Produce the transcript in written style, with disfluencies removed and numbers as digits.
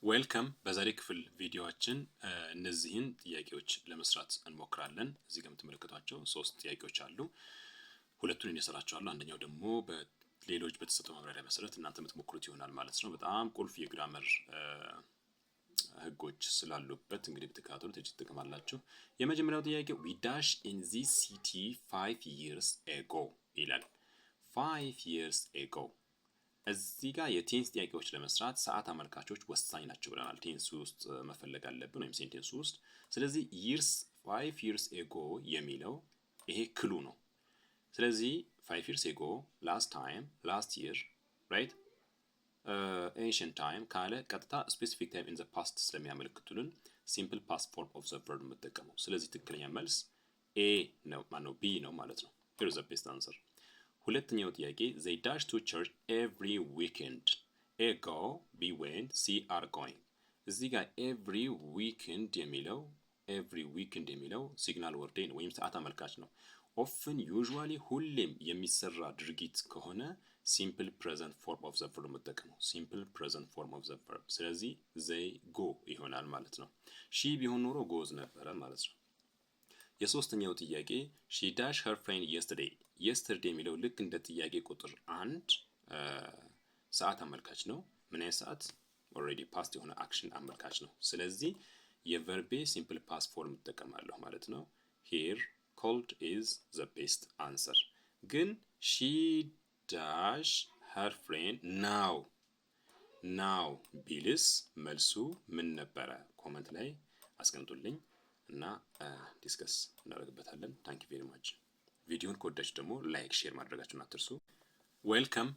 ዌልካም በዛሬ ክፍል ቪዲዮአችን እነዚህን ጥያቄዎች ለመስራት እንሞክራለን። እዚህ ጋር የምትመለከቷቸው 3 ጥያቄዎች አሉ። ሁለቱን እኔ እሰራቸዋለሁ፣ አንደኛው ደግሞ በሌሎች በተሰጠው ማብራሪያ መሰረት እናንተ የምትሞክሩት ይሆናል ማለት ነው። በጣም ቁልፍ የግራመር ህጎች ስላሉበት እንግዲህ ብትከታተሉ ትጠቀማላችሁ። የመጀመሪያው ጥያቄ we dash in this city 5 years ago ይላል። 5 years ago እዚህ ጋር የቴንስ ጥያቄዎች ለመስራት ሰዓት አመልካቾች ወሳኝ ናቸው ብለናል። ቴንስ ውስጥ መፈለግ አለብን ወይም ሴንቴንስ ውስጥ። ስለዚህ years 5 years ago የሚለው ይሄ ክሉ ነው። ስለዚህ 5 years ago last time last year right ancient time ካለ ቀጥታ specific time in the past ስለሚያመለክቱልን simple past form of the verb መጠቀሙ። ስለዚህ ትክክለኛ መልስ A ነው ማነው B ነው ማለት ነው። here is the best answer። ሁለተኛው ጥያቄ they dash to church every weekend A go B went C are going። እዚህ ጋር every weekend የሚለው ሲግናል ወርድ ነው ወይም ሰዓት አመልካች ነው። often usually ሁሌም የሚሰራ ድርጊት ከሆነ simple present form of the verb መጠቀም ነው። simple present form of the verb። ስለዚህ they go ይሆናል ማለት ነው። she ቢሆን ኖሮ goes ነበረ ማለት ነው። የሶስተኛው ጥያቄ she dash her friend yesterday የሚለው ልክ እንደ ጥያቄ ቁጥር 1 ሰዓት አመልካች ነው። ምን አይነት ሰዓት? ኦልሬዲ ፓስት የሆነ አክሽን አመልካች ነው። ስለዚህ የቨርቤ ሲምፕል ፓስት ፎርም እጠቀማለሁ ማለት ነው። here cold is the best answer። ግን she dash her friend now ቢልስ መልሱ ምን ነበረ? ኮመንት ላይ አስቀምጡልኝ እና ዲስከስ እናደርግበታለን። ታንክ ዩ ቬሪ ማች። ቪዲዮን ከወዳችሁ ደግሞ ላይክ ሼር ማድረጋችሁን አትርሱ። ዌልካም